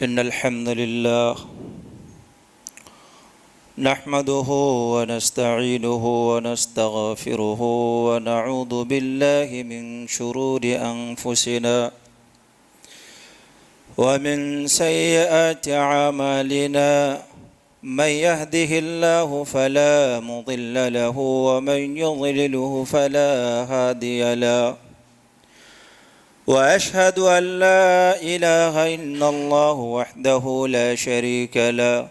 إن الحمد لله نحمده ونستعينه ونستغفره ونعوذ بالله من شرور أنفسنا ومن سيئات أعمالنا من يهده الله فلا مضل له ومن يضلله فلا هادي له وأشهد أن لا إله إلا الله وحده لا شريك له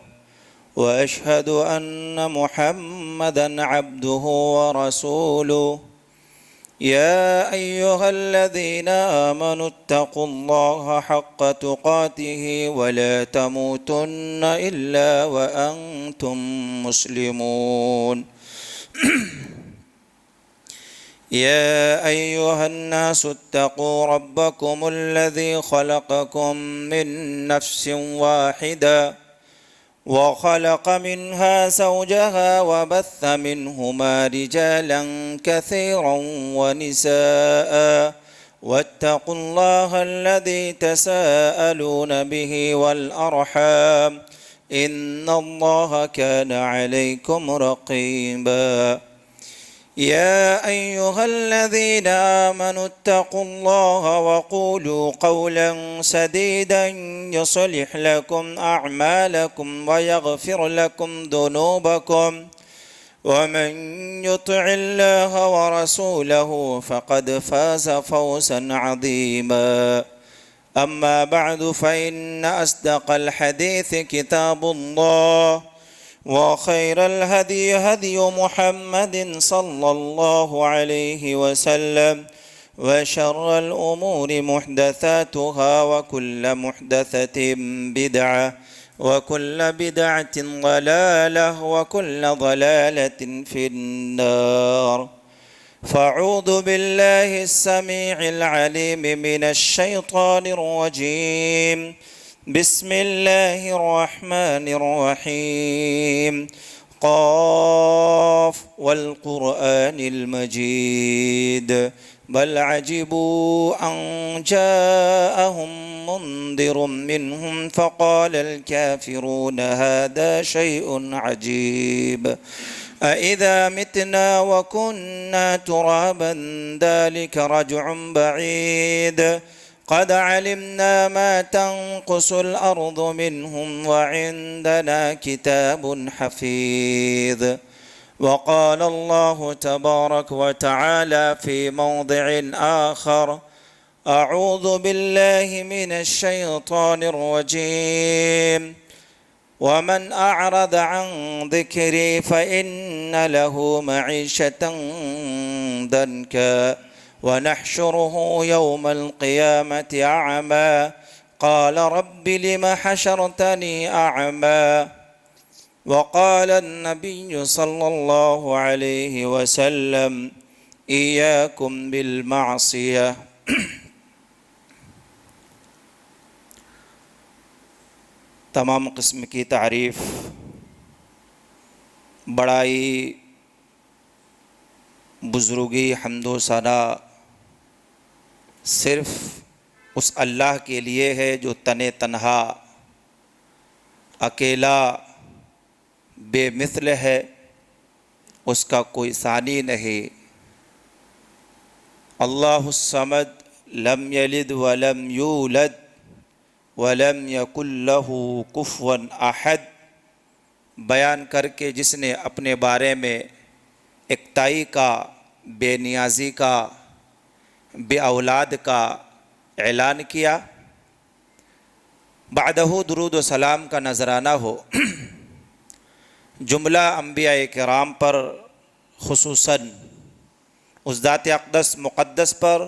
وأشهد أن محمدًا عبده ورسوله يا أيها الذين آمنوا اتقوا الله حق تقاته ولا تموتن إلا وأنتم مسلمون يا أيها الناس اتقوا ربكم الذي خلقكم من نفس واحدة وخلق منها زوجها وبث منهما رجالا كثيرا ونساء واتقوا الله الذي تساءلون به والأرحام إن الله كان عليكم رقيبا يا أيها الذين آمنوا اتقوا الله وقولوا قولا سديدا يصلح لكم أعمالكم ويغفر لكم ذنوبكم ومن يطع الله ورسوله فقد فاز فوزا عظيما أما بعد فإن أصدق الحديث كتاب الله وخير الهدي هدي محمد صلى الله عليه وسلم وشر الأمور محدثاتها وكل محدثة بدعة وكل بدعة ضلالة وكل ضلالة في النار فأعوذ بالله السميع العليم من الشيطان الرجيم بسم الله الرحمن الرحيم قاف والقرآن المجيد بل عجبوا أن جاءهم منذر منهم فقال الكافرون هذا شيء عجيب أإذا متنا وكنا ترابا ذلك رجع بعيد قد علمنا ما تنقص الأرض منهم وعندنا كتاب حفيظ وقال الله تبارك وتعالى في موضع آخر أعوذ بالله من الشيطان الرجيم ومن أعرض عن ذكري فإن له معيشة ضنكا ونحشره يوم القيامة أعمى قال رب لم حشرتني أعمى وقال النبي صلى الله عليه وسلم إياكم بالمعصية تمام قسم کی تعریف بڑائی بزرگی حمد و ثنا صرف اس اللہ کے لیے ہے جو تنہا اکیلا بے مثل ہے، اس کا کوئی ثانی نہیں۔ اللہ الصمد لم یلد ولم یولد ولم یکن لہ کفوا احد بیان کر کے جس نے اپنے بارے میں اکتائی کا، بے نیازی کا، بے اولاد کا اعلان کیا، بعدہ درود و سلام کا نذرانہ ہو جملہ انبیاء کرام پر، خصوصاً اس ذات اقدس مقدس پر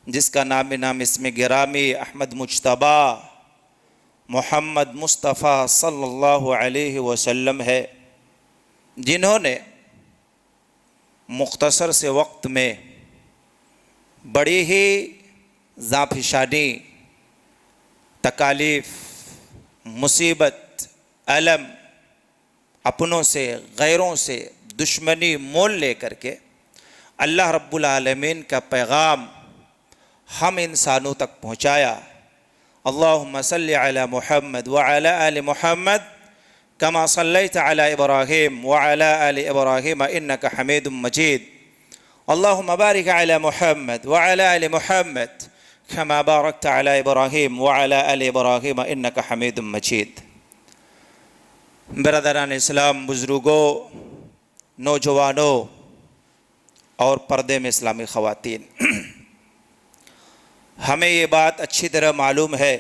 جس کا نام اسم گرامی احمد مجتبیٰ محمد مصطفیٰ صلی اللہ علیہ وسلم ہے، جنہوں نے مختصر سے وقت میں بڑی ہی ذاپشانی تکالیف، مصیبت، الم، اپنوں سے غیروں سے دشمنی مول لے کر کے اللہ رب العالمین کا پیغام ہم انسانوں تک پہنچایا اللهم صل على محمد وعلى آل محمد كما صليت على إبراهيم وعلى آل إبراهيم إنك حميد مجيد. اللهم بارك على محمد وعلى آل محمد كما باركت على إبراهيم وعلى آل إبراهيم إنك حميد مجيد. برادران اسلام، بزرگوں، نوجوانوں اور پردے میں اسلامی خواتین، ہمیں یہ بات اچھی طرح معلوم ہے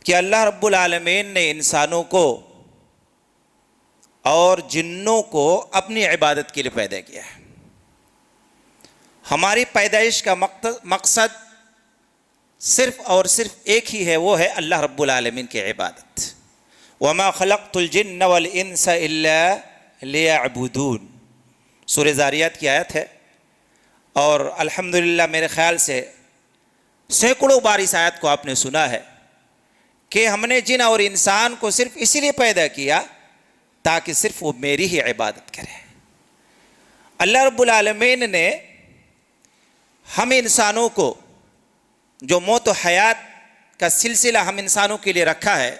کہ اللہ رب العالمین نے انسانوں کو اور جنوں کو اپنی عبادت کے لیے پیدا کیا ہے. ہماری پیدائش کا مقصد صرف اور صرف ایک ہی ہے، وہ ہے اللہ رب العالمین کی عبادت. وَمَا خَلَقْتُ الْجِنَّ وَالْإِنسَ إِلَّا لِيَعْبُدُونَ، سورہ زاریات کی آیت ہے، اور الحمدللہ میرے خیال سے سینکڑوں بار اس آیت کو آپ نے سنا ہے کہ ہم نے جن اور انسان کو صرف اسی لیے پیدا کیا تاکہ صرف وہ میری ہی عبادت کرے. اللہ رب العالمین نے ہم انسانوں کو جو موت و حیات کا سلسلہ ہم انسانوں کے لیے رکھا ہے،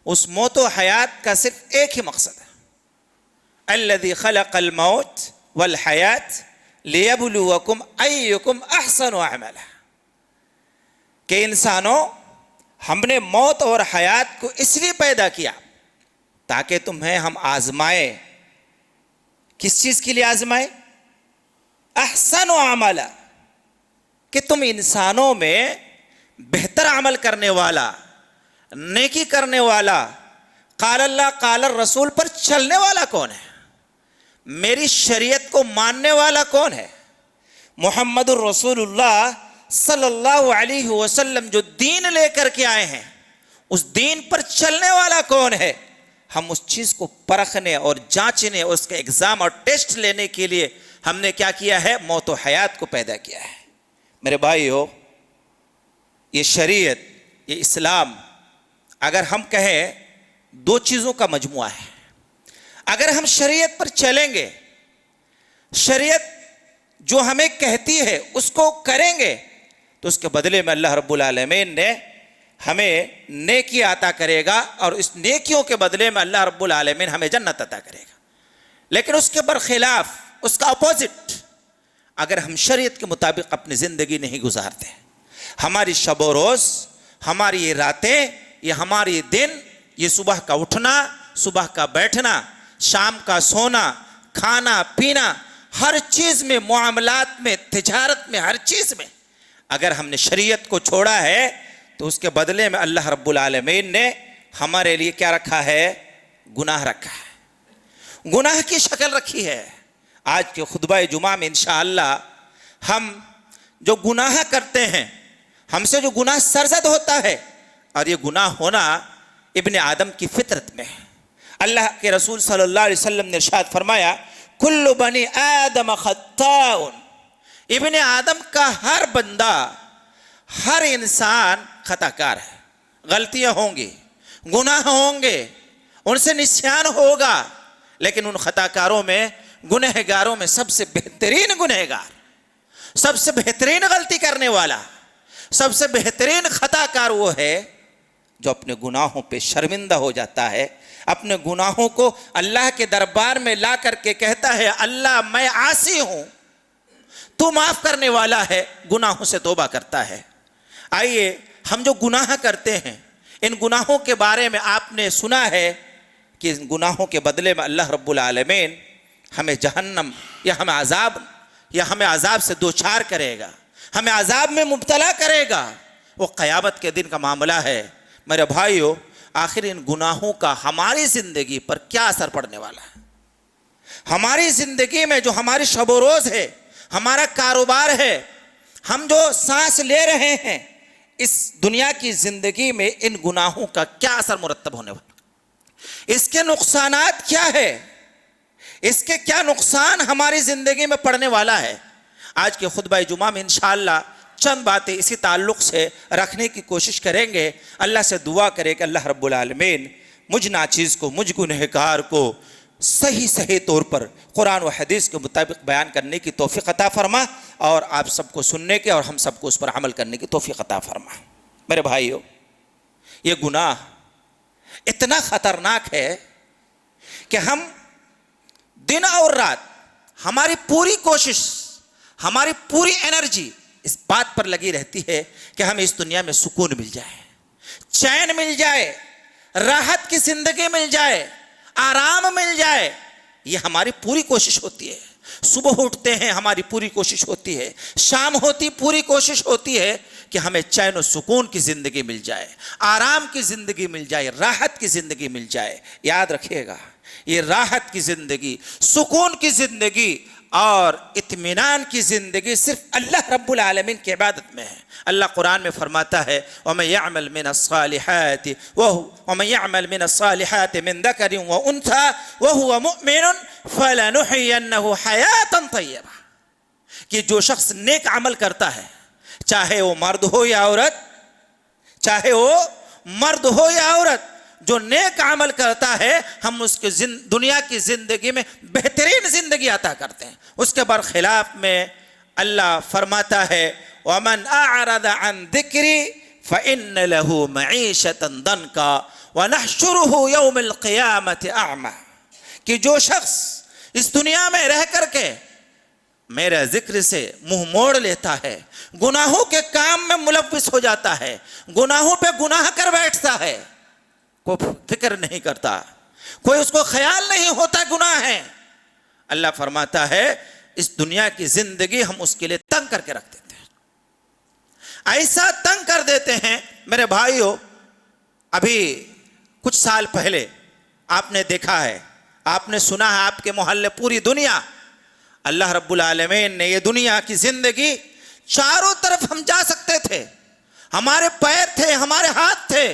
اس موت و حیات کا صرف ایک ہی مقصد ہے، الذی خلق الموت والحیات لیبلوکم ایکم احسن عملا، کہ انسانوں ہم نے موت اور حیات کو اس لیے پیدا کیا تاکہ تمہیں ہم آزمائیں. کس چیز کے لیے آزمائیں؟ احسن عملا، کہ تم انسانوں میں بہتر عمل کرنے والا، نیکی کرنے والا، قال اللہ قال الرسول پر چلنے والا کون ہے، میری شریعت کو ماننے والا کون ہے، محمد الرسول اللہ صلی اللہ علیہ وسلم جو دین لے کر کے آئے ہیں، اس دین پر چلنے والا کون ہے. ہم اس چیز کو پرکھنے اور جانچنے، اس کا ایگزام اور ٹیسٹ لینے کے لیے ہم نے کیا کیا ہے؟ موت و حیات کو پیدا کیا ہے. میرے بھائیو، یہ شریعت، یہ اسلام اگر ہم کہیں دو چیزوں کا مجموعہ ہے. اگر ہم شریعت پر چلیں گے، شریعت جو ہمیں کہتی ہے اس کو کریں گے، تو اس کے بدلے میں اللہ رب العالمین نے ہمیں نیکی عطا کرے گا، اور اس نیکیوں کے بدلے میں اللہ رب العالمین ہمیں جنت عطا کرے گا. لیکن اس کے برخلاف، اس کا اپوزٹ، اگر ہم شریعت کے مطابق اپنی زندگی نہیں گزارتے، ہماری شب و روز، ہماری یہ راتیں، یہ ہماری دن، یہ صبح کا اٹھنا، صبح کا بیٹھنا، شام کا سونا، کھانا پینا، ہر چیز میں، معاملات میں، تجارت میں، ہر چیز میں اگر ہم نے شریعت کو چھوڑا ہے تو اس کے بدلے میں اللہ رب العالمین نے ہمارے لیے کیا رکھا ہے؟ گناہ رکھا ہے، گناہ کی شکل رکھی ہے. آج کے خطبہ جمعہ میں انشاءاللہ ہم جو گناہ کرتے ہیں، ہم سے جو گناہ سرزد ہوتا ہے، اور یہ گناہ ہونا ابن آدم کی فطرت میں ہے. اللہ کے رسول صلی اللہ علیہ وسلم نے ارشاد فرمایا، کل بنی آدم خطاء، ابن آدم کا ہر بندہ، ہر انسان خطا کار ہے. غلطیاں ہوں گی، گناہ ہوں گے، ان سے نسیان ہوگا، لیکن ان خطا کاروں میں، گنہگاروں میں سب سے بہترین گنہگار، سب سے بہترین غلطی کرنے والا، سب سے بہترین خطا کار وہ ہے جو اپنے گناہوں پہ شرمندہ ہو جاتا ہے، اپنے گناہوں کو اللہ کے دربار میں لا کر کے کہتا ہے، اللہ میں عاصی ہوں، تو معاف کرنے والا ہے، گناہوں سے توبہ کرتا ہے. آئیے ہم جو گناہ کرتے ہیں، ان گناہوں کے بارے میں آپ نے سنا ہے کہ ان گناہوں کے بدلے میں اللہ رب العالمین ہمیں جہنم یا ہمیں عذاب سے دوچار کرے گا، ہمیں عذاب میں مبتلا کرے گا. وہ قیامت کے دن کا معاملہ ہے. میرے بھائیو، آخر ان گناہوں کا ہماری زندگی پر کیا اثر پڑنے والا ہے؟ ہماری زندگی میں جو ہماری شب و روز ہے، ہمارا کاروبار ہے، ہم جو سانس لے رہے ہیں، اس دنیا کی زندگی میں ان گناہوں کا کیا اثر مرتب ہونے والا؟ اس کے نقصانات کیا ہے؟ اس کے کیا نقصان ہماری زندگی میں پڑنے والا ہے؟ آج کے خطبہ جمعہ میں انشاءاللہ چند باتیں اسی تعلق سے رکھنے کی کوشش کریں گے. اللہ سے دعا کرے کہ اللہ رب العالمین مجھ ناچیز کو، مجھ گنہگار کو صحیح طور پر قرآن و حدیث کے مطابق بیان کرنے کی توفیق عطا فرما، اور آپ سب کو سننے کے اور ہم سب کو اس پر عمل کرنے کی توفیق عطا فرما. میرے بھائیوں، یہ گناہ اتنا خطرناک ہے کہ ہم دن اور رات ہماری پوری کوشش، ہماری پوری انرجی اس بات پر لگی رہتی ہے کہ ہمیں اس دنیا میں سکون مل جائے، چین مل جائے، راحت کی زندگی مل جائے، آرام مل جائے۔ یہ ہماری پوری کوشش ہوتی ہے۔ صبح اٹھتے ہیں ہماری پوری کوشش ہوتی ہے، شام ہوتی پوری کوشش ہوتی ہے کہ ہمیں چین و سکون کی زندگی مل جائے، آرام کی زندگی مل جائے، راحت کی زندگی مل جائے۔ یاد رکھیے گا، یہ راحت کی زندگی، سکون کی زندگی اور اطمینان کی زندگی صرف اللہ رب العالمین کی عبادت میں ہے۔ اللہ قرآن میں فرماتا ہے وَمَن يَعْمَلْ مِنَ الصَّالِحَاتِ وَمَن يَعْمَلْ مِنَ الصَّالِحَاتِ مِن ذَكَرٍ وَأُنثَىٰ وَهُوَ مُؤْمِنٌ فَلَنُحْيِيَنَّهُ حَيَاةً طَيِّبَةً، کہ جو شخص نیک عمل کرتا ہے، چاہے وہ مرد ہو یا عورت، چاہے وہ مرد ہو یا عورت، جو نیک عمل کرتا ہے ہم اس کے دنیا کی زندگی میں بہترین زندگی عطا کرتے ہیں۔ اس کے برخلاف میں اللہ فرماتا ہے وَمَنْ أَعْرَضَ عَنْ ذِكْرِي فَإِنَّ لَهُ مَعِيشَةً ضَنْكًا وَنَحْشُرُهُ يَوْمَ الْقِيَامَةِ أَعْمَى، کہ جو شخص اس دنیا میں رہ کر کے میرے ذکر سے منہ موڑ لیتا ہے، گناہوں کے کام میں ملوث ہو جاتا ہے، گناہوں پہ گناہ کر بیٹھتا ہے، کوئی فکر نہیں کرتا، کوئی اس کو خیال نہیں ہوتا گناہ ہے، اللہ فرماتا ہے اس دنیا کی زندگی ہم اس کے لیے تنگ کر کے رکھ دیتے ہیں، ایسا تنگ کر دیتے ہیں۔ میرے بھائیوں، ابھی کچھ سال پہلے آپ نے دیکھا ہے، آپ نے سنا ہے، آپ کے محلے پوری دنیا، اللہ رب العالمین نے یہ دنیا کی زندگی، چاروں طرف ہم جا سکتے تھے، ہمارے پیر تھے، ہمارے ہاتھ تھے،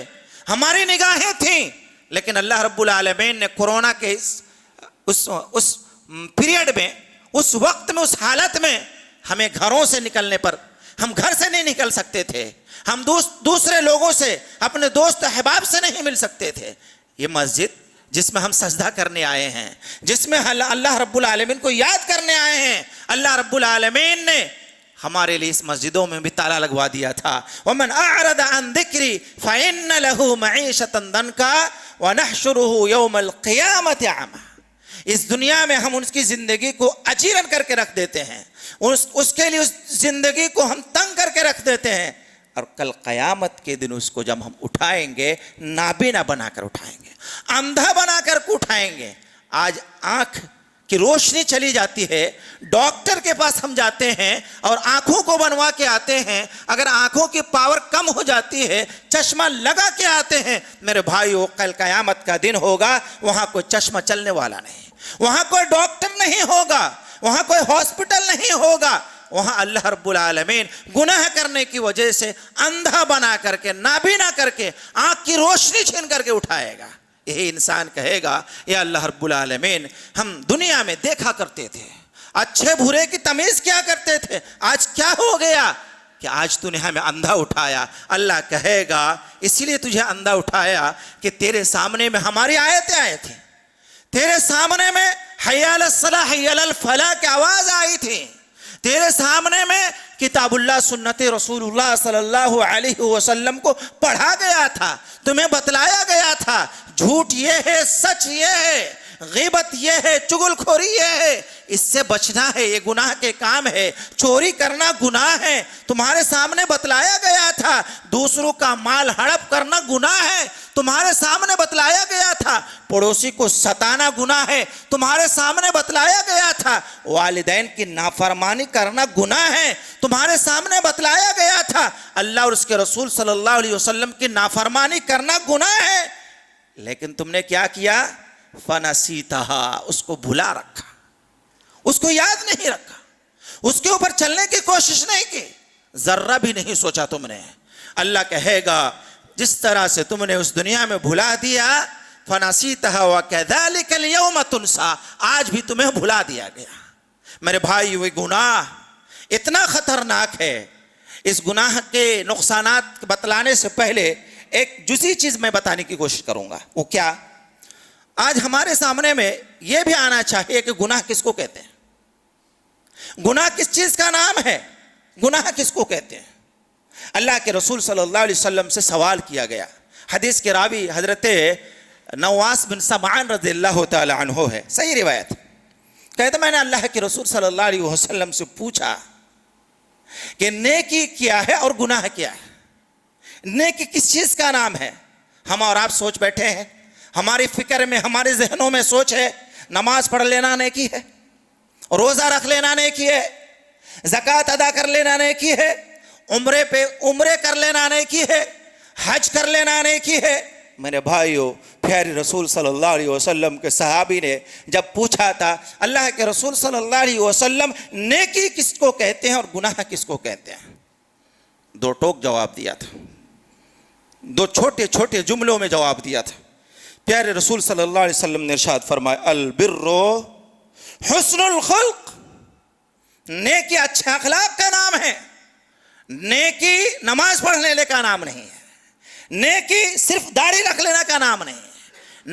ہماری نگاہیں تھیں، لیکن اللہ رب العالمین نے کورونا کے اس پیریڈ میں، اس وقت میں، اس حالت میں ہمیں گھروں سے نکلنے پر، ہم گھر سے نہیں نکل سکتے تھے، ہم دوسرے لوگوں سے، اپنے دوست احباب سے نہیں مل سکتے تھے۔ یہ مسجد جس میں ہم سجدہ کرنے آئے ہیں، جس میں اللہ رب العالمین کو یاد کرنے آئے ہیں، اللہ رب العالمین نے ہمارے لیے اس مسجدوں میں بھی تالا لگوا دیا تھا۔ وَمَنْ أَعْرَضَ عَنْ ذِكْرِي فَإِنَّ لَهُ مَعِيشَةً ضَنْكًا وَنَحْشُرُهُ يَوْمَ الْقِيَامَةِ أَعْمَى۔ اس دنیا میں ہم ان کی زندگی کو اجیرن کر کے رکھ دیتے ہیں، اس کے لیے اس زندگی کو ہم تنگ کر کے رکھ دیتے ہیں، اور کل قیامت کے دن اس کو جب ہم اٹھائیں گے، نابینا بنا کر اٹھائیں گے، اندھا بنا کر اٹھائیں گے۔ آج آنکھ کی روشنی چلی جاتی ہے، ڈاکٹر کے پاس ہم جاتے ہیں اور آنکھوں کو بنوا کے آتے ہیں، اگر آنکھوں کی پاور کم ہو جاتی ہے چشمہ لگا کے آتے ہیں۔ میرے بھائیو، کل قیامت کا دن ہوگا، وہاں کوئی چشمہ چلنے والا نہیں، وہاں کوئی ڈاکٹر نہیں ہوگا، وہاں کوئی ہاسپٹل نہیں ہوگا، وہاں اللہ رب العالمین گناہ کرنے کی وجہ سے اندھا بنا کر کے، نابینا کر کے، آنکھ کی روشنی چھین کر کے اٹھائے گا۔ یہی انسان کہے گا یا اللہ رب العالمین، ہم دنیا میں دیکھا کرتے تھے، اچھے برے کی تمیز کیا کرتے تھے، آج کیا ہو گیا کہ آج تو نے ہمیں اندھا اٹھایا۔ اللہ کہے گا اسی لیے تجھے اندھا اٹھایا کہ تیرے سامنے میں ہماری آیتیں آئے تھیں، تیرے سامنے میں حی علی الصلاح حی علی الفلاح کی آواز آئی تھی، تیرے سامنے میں کتاب اللہ، سنت رسول اللہ صلی اللہ علیہ وسلم کو پڑھا گیا تھا، تمہیں بتلایا گیا تھا جھوٹ یہ ہے، سچ یہ ہے، غیبت یہ ہے، چغل خوری یہ ہے، اس سے بچنا ہے، یہ گناہ کے کام ہے، چوری کرنا گناہ ہے، تمہارے سامنے بتلایا گیا تھا، دوسروں کا مال ہڑپ کرنا گناہ ہے، تمہارے سامنے بتلایا گیا تھا، پڑوسی کو ستانا گناہ ہے، تمہارے سامنے بتلایا گیا تھا، والدین کی نافرمانی کرنا گناہ ہے، تمہارے سامنے بتلایا گیا تھا، اللہ اور اس کے رسول صلی اللہ علیہ وسلم کی نافرمانی کرنا گناہ ہے، لیکن تم نے کیا کیا؟ فَنَسِيتَهَا، اس کو بھلا رکھا، اس کو یاد نہیں رکھا، اس کے اوپر چلنے کی کوشش نہیں کی، ذرہ بھی نہیں سوچا تم نے۔ اللہ کہے گا جس طرح سے تم نے اس دنیا میں بھلا دیا، فَنَسِيتَهَا وَكَذَلِكَ الْيَوْمَ تُنْسَىٰ، آج بھی تمہیں بھلا دیا گیا۔ میرے بھائی، وہ گناہ اتنا خطرناک ہے، اس گناہ کے نقصانات بتلانے سے پہلے ایک جزئی چیز میں بتانے کی کوشش کروں گا۔ وہ کیا؟ آج ہمارے سامنے میں یہ بھی آنا چاہیے کہ گناہ کس کو کہتے ہیں، گناہ کس چیز کا نام ہے، گناہ کس کو کہتے ہیں۔ اللہ کے رسول صلی اللہ علیہ وسلم سے سوال کیا گیا. حدیث کے راوی حضرت نواس بن سمعان رضی اللہ تعالی عنہ ہے, صحیح روایت. کہتے میں نے اللہ کے رسول صلی اللہ علیہ وسلم سے پوچھا کہ نیکی کیا ہے اور گناہ کیا ہے. نیکی کس چیز کا نام ہے؟ ہم اور آپ سوچ بیٹھے ہیں, ہماری فکر میں, ہمارے ذہنوں میں سوچ ہے نماز پڑھ لینا نیکی ہے, روزہ رکھ لینا نیکی ہے, زکوٰۃ ادا کر لینا نیکی ہے, عمرے کر لینا نیکی ہے, حج کر لینا نیکی ہے. میرے بھائیو, پیارے رسول صلی اللہ علیہ وسلم کے صحابی نے جب پوچھا تھا اللہ کے رسول صلی اللہ علیہ وسلم نیکی کس کو کہتے ہیں اور گناہ کس کو کہتے ہیں, دو ٹوک جواب دیا تھا, دو چھوٹے چھوٹے جملوں میں جواب دیا تھا. پیارے رسول صلی اللہ علیہ وسلم نے ارشاد فرمایا البر حسن الخلق, نیکی اچھے اخلاق کا نام ہے. نیکی نماز پڑھ لینے کا نام نہیں ہے, نیکی صرف داڑھی رکھ لینے کا نام نہیں ہے,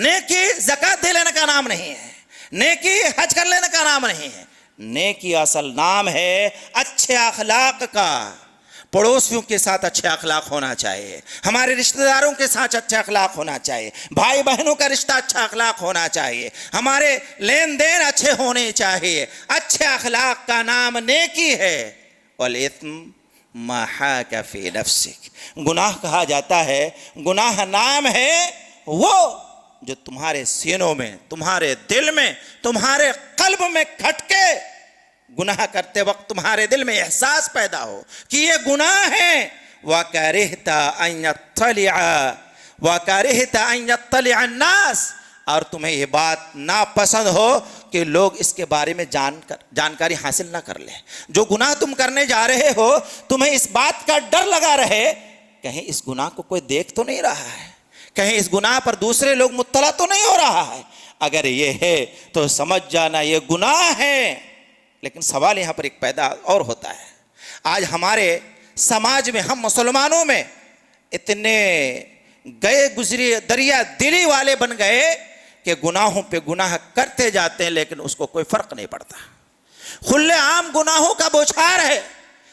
نیکی زکوٰۃ دے لینے کا نام نہیں ہے, نیکی حج کر لینے کا نام نہیں ہے. نیکی اصل نام ہے اچھے اخلاق کا. پڑوسیوں کے ساتھ اچھے اخلاق ہونا چاہیے, ہمارے رشتہ داروں کے ساتھ اچھے اخلاق ہونا چاہیے, بھائی بہنوں کا رشتہ اچھا اخلاق ہونا چاہیے, ہمارے لین دین اچھے ہونے چاہیے. اچھے اخلاق کا نام نیکی ہے. والاثم ما حاک فی نفسک, گناہ کہا جاتا ہے, گناہ نام ہے وہ جو تمہارے سینوں میں, تمہارے دل میں, تمہارے قلب میں کھٹکے گناہ کرتے وقت تمہارے دل میں احساس پیدا ہو کہ یہ گناہ ہے. وَكَرِهْتَ أَن يَطَّلِعَ النَّاسِ, اور تمہیں یہ بات ناپسند ہو کہ لوگ اس کے بارے میں جانکاری حاصل نہ کر لیں. جو گناہ تم کرنے جا رہے ہو تمہیں اس بات کا ڈر لگا رہے کہیں اس گناہ کو کوئی دیکھ تو نہیں رہا ہے, کہیں اس گناہ پر دوسرے لوگ مطلع تو نہیں ہو رہا ہے. اگر یہ ہے تو سمجھ جانا یہ گناہ ہے. لیکن سوال یہاں پر ایک پیدا اور ہوتا ہے, آج ہمارے سماج میں, ہم مسلمانوں میں اتنے گئے گزری دریا دلی والے بن گئے کہ گناہوں پہ گناہ کرتے جاتے ہیں لیکن اس کو کوئی فرق نہیں پڑتا. کھلے عام گناہوں کا بوچھار ہے,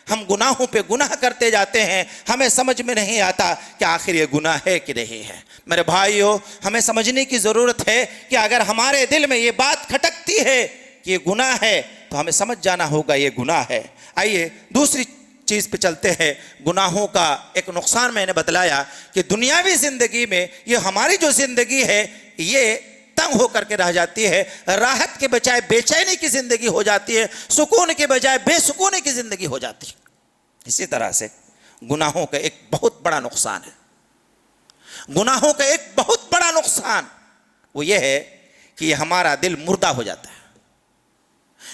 ہم گناہوں پہ گناہ کرتے جاتے ہیں, ہمیں سمجھ میں نہیں آتا کہ آخر یہ گناہ ہے کہ نہیں ہے. میرے بھائیو, ہمیں سمجھنے کی ضرورت ہے کہ اگر ہمارے دل میں یہ بات کھٹکتی ہے کہ یہ گناہ ہے تو ہمیں سمجھ جانا ہوگا یہ گناہ ہے. آئیے دوسری چیز پہ چلتے ہیں. گناہوں کا ایک نقصان میں نے بتلایا کہ دنیاوی زندگی میں یہ ہماری جو زندگی ہے یہ تنگ ہو کر کے رہ جاتی ہے, راحت کے بجائے بے چینی کی زندگی ہو جاتی ہے, سکون کے بجائے بے سکونی کی زندگی ہو جاتی ہے. اسی طرح سے گناہوں کا ایک بہت بڑا نقصان ہے. گناہوں کا ایک بہت بڑا نقصان وہ یہ ہے کہ یہ ہمارا دل مردہ ہو جاتا ہے.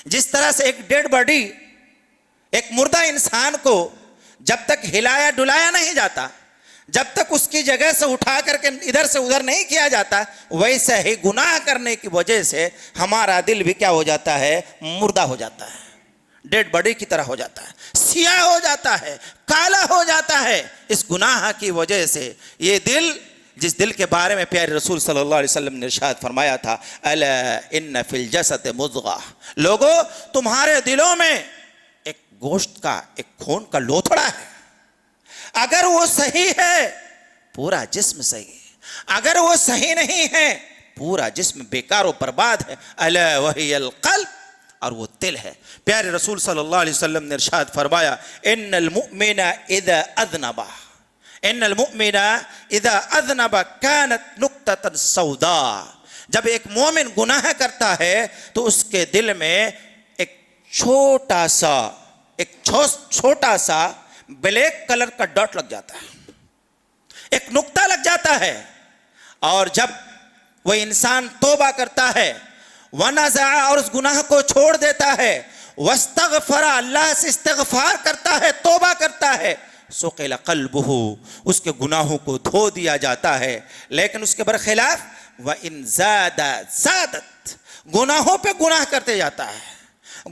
جس طرح سے ایک ڈیڈ باڈی, ایک مردہ انسان کو جب تک ہلایا ڈلایا نہیں جاتا, جب تک اس کی جگہ سے اٹھا کر کے ادھر سے ادھر نہیں کیا جاتا, ویسے ہی گناہ کرنے کی وجہ سے ہمارا دل بھی کیا ہو جاتا ہے, مردہ ہو جاتا ہے, ڈیڈ باڈی کی طرح ہو جاتا ہے, سیاہ ہو جاتا ہے, کالا ہو جاتا ہے اس گناہ کی وجہ سے. یہ دل, جس دل کے بارے میں پیارے رسول صلی اللہ علیہ وسلم نے ارشاد فرمایا تھا الا ان فی الجسد مضغہ, لوگو تمہارے دلوں میں ایک گوشت کا, ایک خون کا لوتھڑا ہے, اگر وہ صحیح ہے پورا جسم صحیح ہے, اگر وہ صحیح نہیں ہے پورا جسم بیکار و برباد ہے. الا وہی القلب, اور وہ دل ہے. پیارے رسول صلی اللہ علیہ وسلم نے ارشاد فرمایا ان المؤمن اذا اذنب, ان المؤمن اذا اذنب كانت نقطة سوداء, جب ایک مومن گناہ کرتا ہے تو اس کے دل میں ایک چھوٹا سا بلیک کلر کا ڈاٹ لگ جاتا ہے, ایک نقطہ لگ جاتا ہے. اور جب وہ انسان توبہ کرتا ہے, ونزع, اور اس گناہ کو چھوڑ دیتا ہے, واستغفر, اللہ سے استغفار کرتا ہے, توبہ کرتا ہے, سقل قلبہ, اس کے گناہوں کو دھو دیا جاتا ہے. لیکن اس کے برخلاف وَإِن زادت, گناہوں پہ گناہ کرتے جاتا ہے,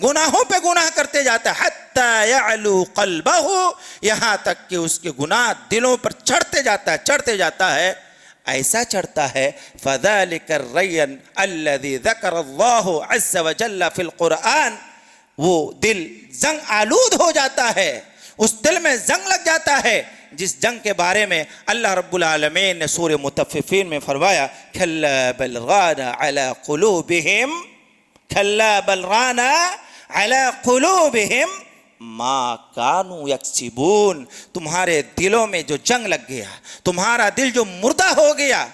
گناہوں پہ گناہ کرتے جاتا ہے, حتی یعلو قلبہ, یہاں تک کہ اس کے گناہ دلوں پر چڑھتے جاتا ہے. ایسا چڑھتا ہے فَذَلِكَ الرَّيَّنْ الَّذِي ذَكَرَ اللَّهُ عَزَّ وَجَلَّ فِي الْقُرْآنِ, وہ دل زنگ آلود ہو جاتا ہے, اس دل میں زنگ لگ جاتا ہے جس جنگ کے بارے میں اللہ رب العالمین نے سورہ مطففین میں فرمایا کلا بل ران علی قلوبہم کلا بل ران علی قلوبہم ما کانوا یکسبون. تمہارے دلوں میں جو جنگ لگ گیا، تمہارا دل جو مردہ ہو گیا،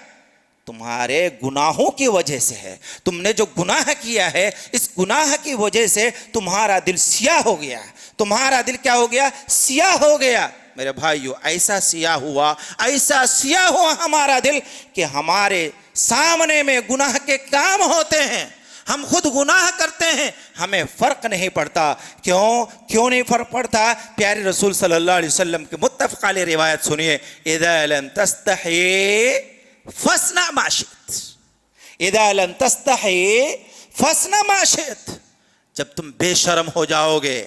تمہارے گناہوں کی وجہ سے ہے. تم نے جو گناہ کیا ہے اس گناہ کی وجہ سے تمہارا دل سیاہ ہو گیا. تمہارا دل کیا ہو گیا؟ سیاہ ہو گیا. میرے بھائیو، ایسا سیاہ ہوا، ایسا سیاہ ہوا ہمارا دل کہ ہمارے سامنے میں گناہ کے کام ہوتے ہیں، ہم خود گناہ کرتے ہیں، ہمیں فرق نہیں پڑتا. کیوں نہیں فرق پڑتا؟ پیارے رسول صلی اللہ علیہ وسلم کے متفق علیہ روایت سنیے، اذا لم تستحی فاصنع ما شئت، اذا لم تستحی فاصنع ما شئت. جب تم بے شرم ہو جاؤ گے،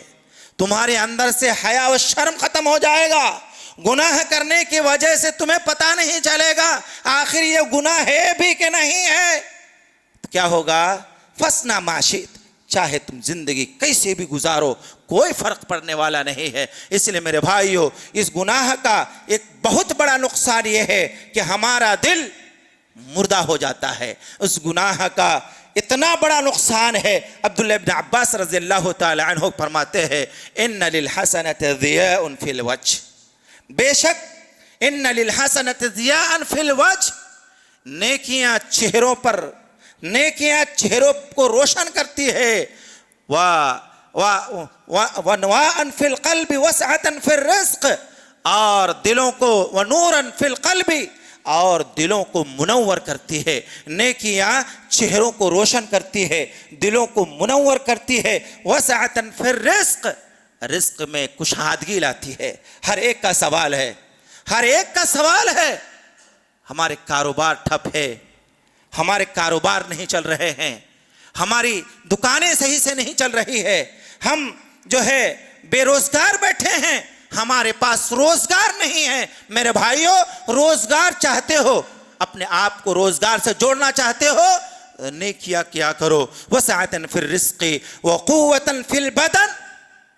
تمہارے اندر سے حیا و شرم ختم ہو جائے گا. گناہ کرنے کی وجہ سے تمہیں پتہ نہیں چلے گا آخر یہ گناہ ہے بھی کہ نہیں ہے. تو کیا ہوگا؟ فاصنع ما شئت، چاہے تم زندگی کیسے بھی گزارو کوئی فرق پڑنے والا نہیں ہے. اس لیے میرے بھائیو، اس گناہ کا ایک بہت بڑا نقصان یہ ہے کہ ہمارا دل مردہ ہو جاتا ہے. اس گناہ کا اتنا بڑا نقصان ہے. عبداللہ ابن عباس رضی اللہ تعالی عنہ فرماتے ہیں ان للحسنۃ ضیاء فی الوجہ، بے شک ان للحسنۃ ضیاء فی الوجہ، نیکیاں چہروں پر، نیکیاں چہروں کو روشن کرتی ہے. وَنُوَاءً فِي الْقَلْبِ وَسْعَةً فِي الرِّزْقِ، اور دلوں کو وَنُورًا فِي الْقَلْبِ، اور دلوں کو منور کرتی ہے. نیکیاں چہروں کو روشن کرتی ہے، دلوں کو منور کرتی ہے. وَسْعَةً فِي الرِّزْقِ، رزق میں کشادگی لاتی ہے. ہر ایک کا سوال ہے، ہر ایک کا سوال ہے. ہمارے کاروبار ٹھپ ہے، ہمارے کاروبار نہیں چل رہے ہیں، ہماری دکانیں صحیح سے نہیں چل رہی ہے، ہم جو ہے بے روزگار بیٹھے ہیں، ہمارے پاس روزگار نہیں ہے. میرے بھائیوں، روزگار چاہتے ہو، اپنے آپ کو روزگار سے جوڑنا چاہتے ہو، نیکیاں کیا کرو. وسعۃ فی الرزق وقوۃ فی البدن،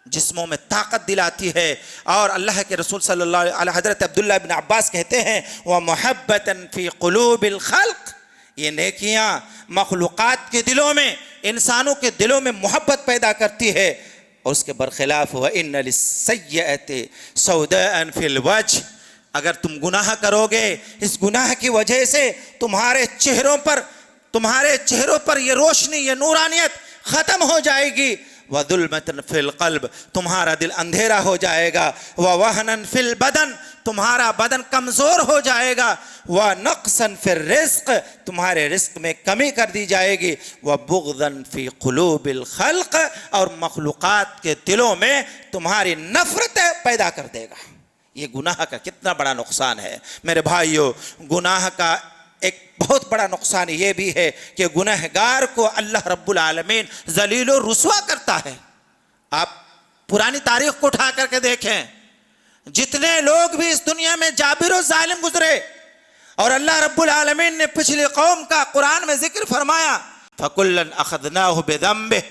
جسموں میں طاقت دلاتی ہے. اور اللہ کے رسول صلی اللہ علیہ حضرت عبداللہ بن عباس کہتے ہیں وَمُحَبَّةً فِي قُلُوبِ الْخَلْقِ، یہ نیکیاں مخلوقات کے دلوں میں، انسانوں کے دلوں میں محبت پیدا کرتی ہے. اور اس کے برخلاف وَإِنَّ لِلسَّيِّئَةِ سَوْدَاءً فِي الْوَجْهِ، اگر تم گناہ کرو گے، اس گناہ کی وجہ سے تمہارے چہروں پر یہ روشنی، یہ نورانیت ختم ہو جائے گی. وَظُلْمَةً فِي الْقَلْبِ، تمہارا دل اندھیرا ہو جائے گا. وَوَهْنًا فِي الْبَدَنِ، تمہارا بدن کمزور ہو جائے گا. وَنَقْصًا فِي الرِّزْقِ، تمہارے رزق میں کمی کر دی جائے گی. وَبُغْضًا فِي قُلُوبِ الْخَلْقِ، اور مخلوقات کے دلوں میں تمہاری نفرت پیدا کر دے گا. یہ گناہ کا کتنا بڑا نقصان ہے. میرے بھائیو، گناہ کا ایک بہت بڑا نقصان یہ بھی ہے کہ گنہگار کو اللہ رب العالمین ذلیل و رسوا کرتا ہے. آپ پرانی تاریخ کو اٹھا کر کے دیکھیں، جتنے لوگ بھی اس دنیا میں جابر و ظالم گزرے، اور اللہ رب العالمین نے پچھلی قوم کا قرآن میں ذکر فرمایا فَكُلًّا أَخَذْنَاهُ بِذَنبِهِ،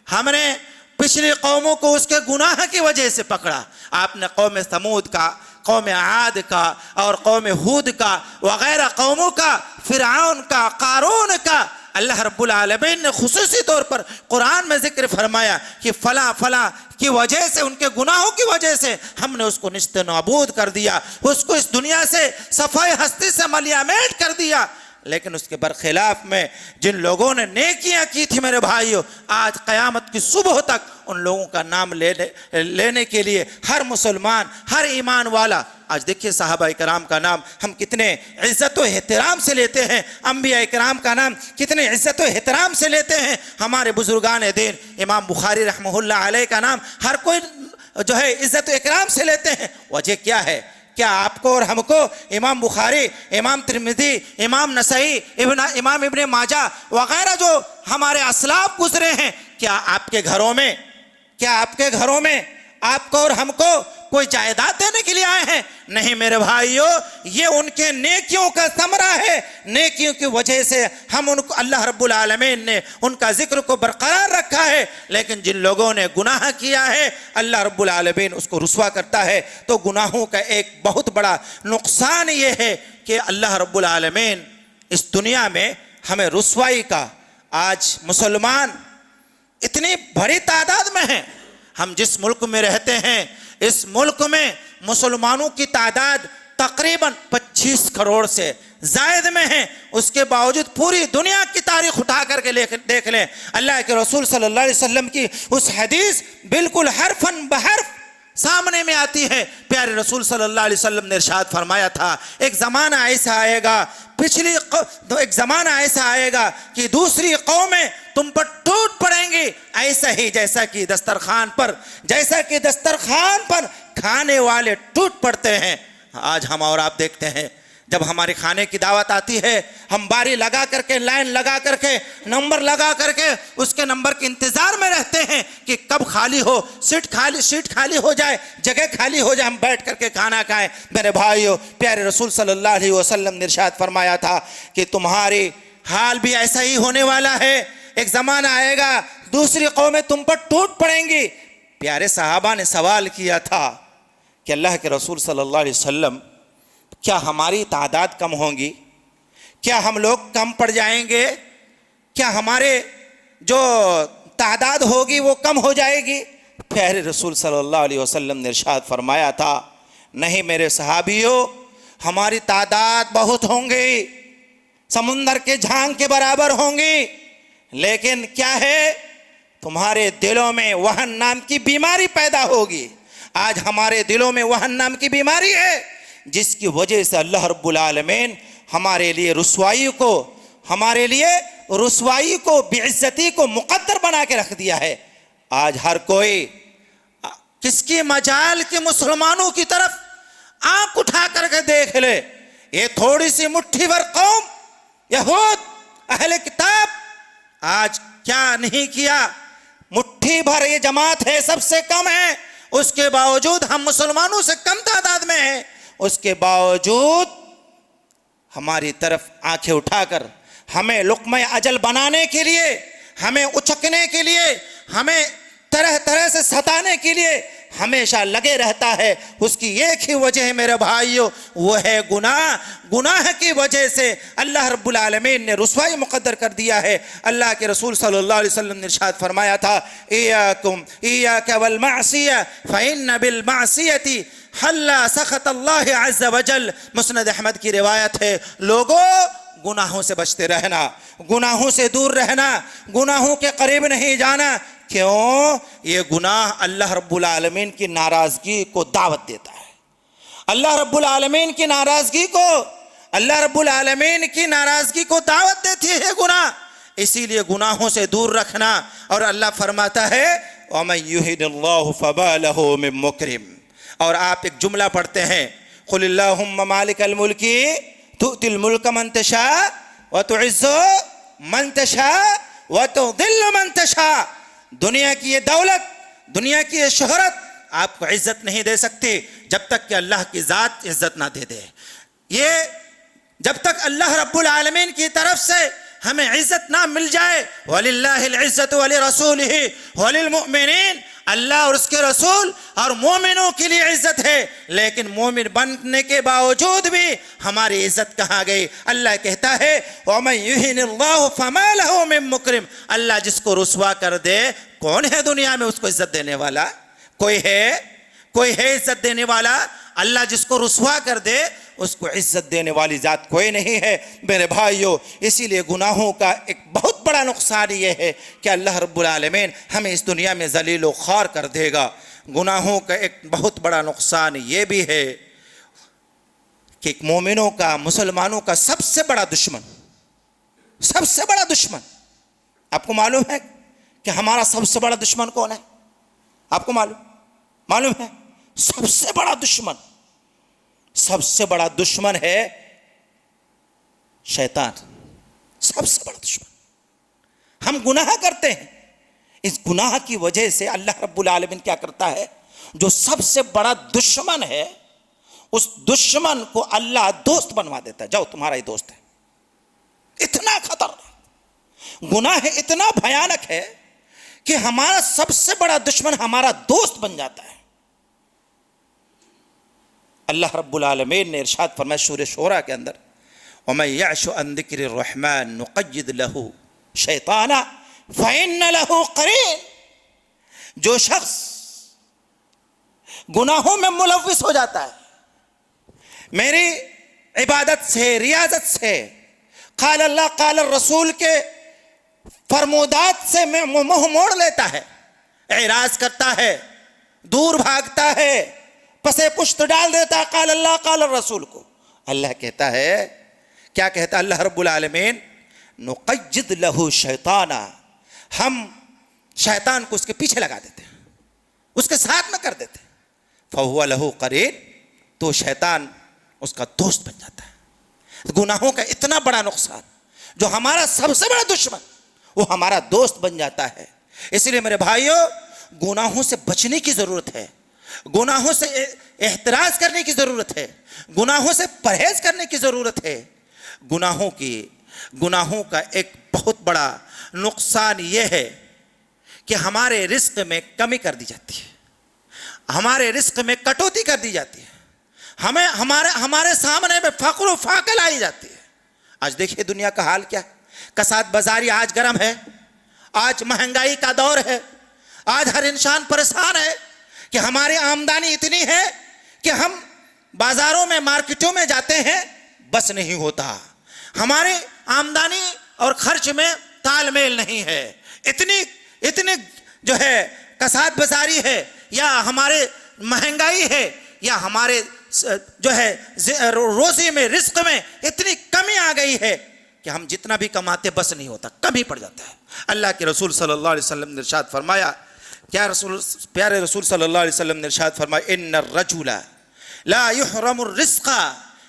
ہم نے پچھلی قوموں کو اس کے گناہ کی وجہ سے پکڑا. آپ نے قوم سمود کا، قوم عاد کا، اور قوم ہود کا وغیرہ قوموں کا، فرعون کا، قارون کا، اللہ رب العالمین نے خصوصی طور پر قرآن میں ذکر فرمایا کہ فلاں فلاں کی وجہ سے، ان کے گناہوں کی وجہ سے ہم نے اس کو نیست نابود کر دیا، اس کو اس دنیا سے صفائے ہستی سے ملیامٹ کر دیا. لیکن اس کے برخلاف میں جن لوگوں نے نیکیاں کی تھی میرے بھائیوں، آج قیامت کی صبح تک ان لوگوں کا نام لینے کے لیے ہر مسلمان، ہر ایمان والا، آج دیکھیے صحابہ کرام کا نام ہم کتنے عزت و احترام سے لیتے ہیں، انبیاء کرام کا نام کتنے عزت و احترام سے لیتے ہیں، ہمارے بزرگان دین امام بخاری رحمہ اللہ علیہ کا نام ہر کوئی جو ہے عزت و اکرام سے لیتے ہیں. وجہ کیا ہے؟ کیا آپ کو اور ہم کو امام بخاری، امام ترمذی، امام نسائی، امام ابن ماجہ وغیرہ جو ہمارے اسلاف گزرے ہیں، کیا آپ کے گھروں میں آپ کو اور ہم کو کوئی جائیداد دینے کے لیے آئے ہیں، نہیں میرے بھائیو، یہ ان کے نیکیوں کا ثمرہ ہے۔ نیکیوں کی وجہ سے ہم ان کو اللہ رب العالمین نے ان کا ذکر کو برقرار رکھا ہے، لیکن جن لوگوں نے گناہ کیا ہے اللہ رب العالمین اس کو رسوا کرتا ہے۔ تو گناہوں کا ایک بہت بڑا نقصان یہ ہے کہ اللہ رب العالمین اس دنیا میں ہمیں رسوائی کا، آج مسلمان اتنی بڑی تعداد میں ہیں، ہم جس ملک میں رہتے ہیں اس ملک میں مسلمانوں کی تعداد تقریباً 25 کروڑ سے زائد میں ہے، اس کے باوجود پوری دنیا کی تاریخ اٹھا کر کے دیکھ لیں، اللہ کے رسول صلی اللہ علیہ وسلم کی اس حدیث بالکل حرفاً بحرف سامنے میں آتی ہے۔ پیارے رسول صلی اللہ علیہ وسلم نے ارشاد فرمایا تھا، ایک زمانہ ایسا آئے گا، ایک زمانہ ایسا آئے گا کہ دوسری قومیں تم پر ٹوٹ پڑیں گی، ایسا ہی جیسا کہ دسترخوان پر کھانے والے ٹوٹ پڑتے ہیں۔ آج ہم اور آپ دیکھتے ہیں جب ہمارے کھانے کی دعوت آتی ہے، ہم باری لگا کر کے، لائن لگا کر کے، نمبر لگا کر کے اس کے نمبر کے انتظار میں رہتے ہیں کہ کب خالی ہو، سیٹ خالی ہو جائے، جگہ خالی ہو جائے، ہم بیٹھ کر کے کھانا کھائیں۔ میرے بھائیو، پیارے رسول صلی اللہ علیہ وسلم نے ارشاد فرمایا تھا کہ تمہاری حال بھی ایسا ہی ہونے والا ہے، ایک زمانہ آئے گا دوسری قومیں تم پر ٹوٹ پڑیں گی۔ پیارے صحابہ نے سوال کیا تھا کہ اللہ کے رسول صلی اللہ علیہ وسلم، کیا ہماری تعداد کم ہوگی؟ کیا ہم لوگ کم پڑ جائیں گے؟ کیا ہمارے جو تعداد ہوگی وہ کم ہو جائے گی؟ پیارے رسول صلی اللہ علیہ وسلم نے ارشاد فرمایا تھا، نہیں میرے صحابیوں، ہماری تعداد بہت ہوں گی، سمندر کے جھانگ کے برابر ہوں گی، لیکن کیا ہے، تمہارے دلوں میں وہن نام کی بیماری پیدا ہوگی۔ آج ہمارے دلوں میں وہن نام کی بیماری ہے، جس کی وجہ سے اللہ رب العالمین ہمارے لیے رسوائی کو بے-عزتی کو مقدر بنا کے رکھ دیا ہے۔ آج ہر کوئی کس کی مجال کے مسلمانوں کی طرف آنکھ اٹھا کر کے دیکھ لے، یہ تھوڑی سی مٹھی بھر قوم یہود اہل کتاب آج کیا نہیں کیا، مٹھی بھر یہ جماعت ہے، سب سے کم ہے، اس کے باوجود ہم مسلمانوں سے کم تعداد میں ہیں، اس کے باوجود ہماری طرف آنکھیں اٹھا کر ہمیں لقمہ اجل بنانے کے لیے، ہمیں اچکنے کے لیے، ہمیں طرح طرح سے ستانے کے لیے ہمیشہ لگے رہتا ہے۔ اس کی ایک ہی وجہ ہے میرے بھائیوں، وہ ہے گناہ کی وجہ سے اللہ رب العالمین نے رسوائی مقدر کر دیا ہے۔ اللہ کے رسول صلی اللہ علیہ وسلم نے ارشاد فرمایا تھا، ایاک والمعصیہ فإن بالمعصیۃ حل سخط اللہ عز وجل۔ مسند احمد کی روایت ہے، لوگوں گناہوں سے بچتے رہنا، گناہوں سے دور رہنا، گناہوں کے قریب نہیں جانا۔ کیوں؟ یہ گناہ اللہ رب العالمین کی ناراضگی کو دعوت دیتا ہے، اللہ رب العالمین کی ناراضگی کو دعوت دیتی ہے گناہ، اسی لیے گناہوں سے دور رکھنا۔ اور اللہ فرماتا ہے وَمَن يُهِنِ اللَّهُ فَمَا لَهُ مِن مُكْرِمٍ۔ اور آپ ایک جملہ پڑھتے ہیں، قُلِ اللَّهُمَّ مَالِكَ الْمُلْكِ تُؤْتِي الْمُلْكَ مَن تَشَاءُ وَتُعِزُّ مَن تَشَاءُ وَتُذِلُّ مَن تَشَاءُ۔ دنیا کی یہ دولت، دنیا کی یہ شہرت آپ کو عزت نہیں دے سکتی جب تک کہ اللہ کی ذات عزت نہ دے دے۔ یہ جب تک اللہ رب العالمین کی طرف سے ہمیں عزت نہ مل جائے، وَلِلَّهِ الْعِزَّةُ وَلِرَسُولِهِ وَلِلْمُؤْمِنِينَ، اللہ اور اس کے رسول اور مومنوں کے لیے عزت ہے، لیکن مومن بننے کے باوجود بھی ہماری عزت کہاں گئی؟ اللہ کہتا ہے وَمَن يُهِنِ اللَّهُ فَمَا لَهُ مِن مُكْرِمٍ۔ اللہ جس کو رسوا کر دے، کون ہے دنیا میں اس کو عزت دینے والا؟ کوئی ہے عزت دینے والا؟ اللہ جس کو رسوا کر دے اس کو عزت دینے والی ذات کوئی نہیں ہے میرے بھائیوں۔ اسی لیے گناہوں کا ایک بہت بڑا نقصان یہ ہے کہ اللہ رب العالمین ہمیں اس دنیا میں ذلیل و خوار کر دے گا۔ گناہوں کا ایک بہت بڑا نقصان یہ بھی ہے کہ ایک مومنوں کا، مسلمانوں کا سب سے بڑا دشمن آپ کو معلوم ہے کہ ہمارا سب سے بڑا دشمن کون ہے؟ آپ کو معلوم ہے؟ سب سے بڑا دشمن ہے شیطان، سب سے بڑا دشمن۔ ہم گناہ کرتے ہیں، اس گناہ کی وجہ سے اللہ رب العالمین کیا کرتا ہے؟ جو سب سے بڑا دشمن ہے اس دشمن کو اللہ دوست بنوا دیتا ہے. جاؤ تمہارا ہی دوست ہے. اتنا خطرناک گناہ اتنا بھیانک ہے کہ ہمارا سب سے بڑا دشمن ہمارا دوست بن جاتا ہے. اللہ رب العالمین نے ارشاد فرمایا سورہ شورى کے اندر وَمَن يَعْشُ عَن ذِكْرِ الرَّحْمَنِ نُقَيِّضْ لَهُ شَيْطَانًا فَإِنَّ لَهُ قَرِينًا. جو شخص گناہوں میں ملوث ہو جاتا ہے، میری عبادت سے، ریاضت سے، قال اللہ قال الرسول کے فرمودات سے میں منہ موڑ لیتا ہے، اعراض کرتا ہے، دور بھاگتا ہے، پسے پشت ڈال دیتا ہے قال اللہ قال الرسول کو. اللہ کہتا ہے، کیا کہتا ہے اللہ رب العالمین؟ نقید لہو شیطانا، ہم شیطان کو اس کے پیچھے لگا دیتے ہیں، اس کے ساتھ میں کر دیتے ہیں. فہو لہو قرین، تو شیطان اس کا دوست بن جاتا ہے. گناہوں کا اتنا بڑا نقصان، جو ہمارا سب سے بڑا دشمن وہ ہمارا دوست بن جاتا ہے. اس لیے میرے بھائیوں، گناہوں سے بچنے کی ضرورت ہے، گناہوں سے احتراز کرنے کی ضرورت ہے، گناہوں سے پرہیز کرنے کی ضرورت ہے. گناہوں کا ایک بہت بڑا نقصان یہ ہے کہ ہمارے رزق میں کمی کر دی جاتی ہے، ہمارے رزق میں کٹوتی کر دی جاتی ہے، ہمارے سامنے میں فقر و فاقہ لائی جاتی ہے. آج دیکھیے دنیا کا حال کیا ہے. کساد بازاری آج گرم ہے، آج مہنگائی کا دور ہے، آج ہر انسان پریشان ہے کہ ہماری آمدنی اتنی ہے کہ ہم بازاروں میں مارکیٹوں میں جاتے ہیں بس نہیں ہوتا، ہماری آمدنی اور خرچ میں تال میل نہیں ہے. اتنی جو ہے کساد بازاری ہے، یا ہمارے مہنگائی ہے، یا ہمارے جو ہے روزی میں، رزق میں اتنی کمی آ گئی ہے کہ ہم جتنا بھی کماتے بس نہیں ہوتا، کمی پڑ جاتا ہے. اللہ کے رسول صلی اللہ علیہ وسلم نے ارشاد فرمایا، پیارے رسول صلی اللہ علیہ وسلم نے ارشاد فرمایا ان الرجل لا يحرم الرزق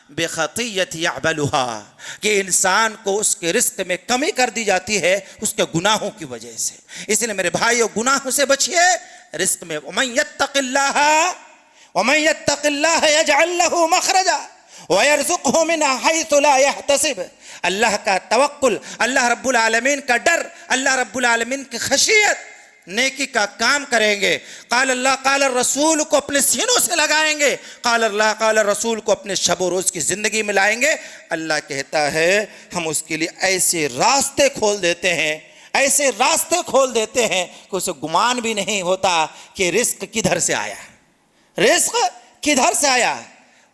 بخطیۃ یعملها، کہ انسان کو اس کے رزق میں کمی کر دی جاتی ہے اس کے گناہوں کی وجہ سے. اس لیے میرے بھائیو، گناہوں سے بچیے، رزق میں ومن يتق اللہ یجعل له مخرجا وَيَرْزُقْهُ مِنْ حَيْثُ لَا يَحْتَسِبُ. اللہ کا توکل، اللہ رب العالمین کا ڈر، اللہ رب العالمین کی خشیت، نیکی کا کام کریں گے، قال اللہ قال الرسول کو اپنے سینوں سے لگائیں گے، قال اللہ قال الرسول کو اپنے شب و روز کی زندگی میں لائیں گے. اللہ کہتا ہے ہم اس کے لیے ایسے راستے کھول دیتے ہیں، ایسے راستے کھول دیتے ہیں کہ اسے گمان بھی نہیں ہوتا کہ رزق کدھر سے آیا، رزق کدھر سے آیا.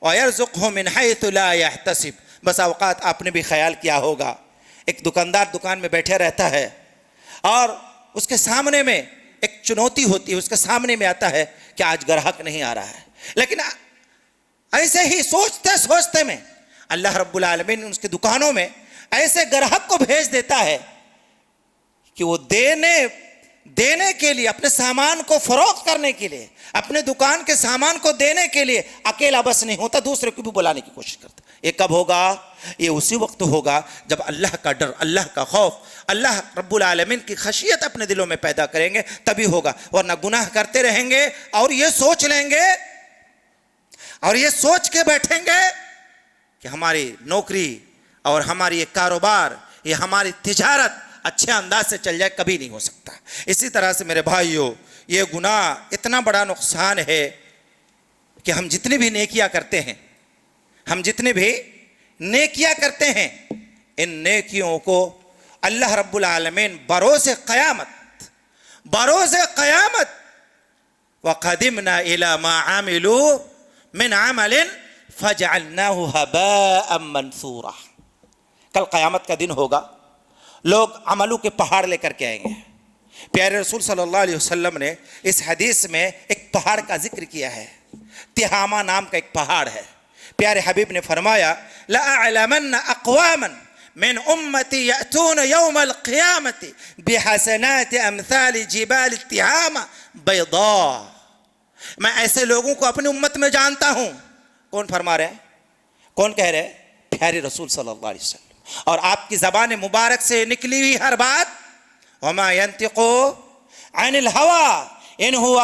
وَيَرْزُقْهُ مِنْ حَيْثُ لَا يَحْتَسِبُ. بس اوقات آپ نے بھی خیال کیا ہوگا، ایک دکاندار دکان میں بیٹھے رہتا ہے اور اس کے سامنے میں ایک چنوتی ہوتی ہے، اس کے سامنے میں آتا ہے کہ آج گراہک نہیں آ رہا ہے، لیکن ایسے ہی سوچتے سوچتے میں اللہ رب العالمین اس کی دکانوں میں ایسے گراہک کو بھیج دیتا ہے کہ وہ دینے کے لیے، اپنے سامان کو فروخت کرنے کے لیے، اپنے دکان کے سامان کو دینے کے لیے اکیلا بس نہیں ہوتا، دوسرے کو بھی بلانے کی کوشش کرتا. یہ کب ہوگا؟ یہ اسی وقت ہوگا جب اللہ کا ڈر، اللہ کا خوف، اللہ رب العالمین کی خشیت اپنے دلوں میں پیدا کریں گے، تبھی ہوگا. ورنہ گناہ کرتے رہیں گے اور یہ سوچ لیں گے اور یہ سوچ کے بیٹھیں گے کہ ہماری نوکری اور ہماری یہ کاروبار، یہ ہماری تجارت اچھے انداز سے چل جائے، کبھی نہیں ہو سکتا. اسی طرح سے میرے بھائیوں، یہ گناہ اتنا بڑا نقصان ہے کہ ہم جتنی بھی نیکیاں کرتے ہیں، ان نیکیوں کو اللہ رب العالمین بروز قیامت وَقَدِمْنَا إِلَى مَا عَمِلُوا مِنْ عَمَلٍ فَجَعَلْنَاهُ هَبَاءً مَنْثُورًا. کل قیامت کا دن ہوگا، لوگ عملوں کے پہاڑ لے کر کے آئیں گے. پیارے رسول صلی اللہ علیہ وسلم نے اس حدیث میں ایک پہاڑ کا ذکر کیا ہے، تہامہ نام کا ایک پہاڑ ہے. پیارے حبیب نے فرمایا لَأَعْلَمَنَّ أَقْوَامًا مِنْ أُمَّتِي يَأْتُونَ يَوْمَ الْقِيَامَةِ بِحَسَنَاتِ أَمْثَالِ جِبَالِ التِّهَامَةِ بَيْضَاءَ. میں ایسے لوگوں کو اپنی امت میں جانتا ہوں. کون فرما رہے ہیں؟ کون کہہ رہے ہیں؟ پیارے رسول صلی اللہ علیہ وسلم. اور آپ کی زبان مبارک سے نکلی ہوئی ہر بات وَمَا يَنْتِقُ عَنِ الْهَوَىٰ إِنْ هُوَ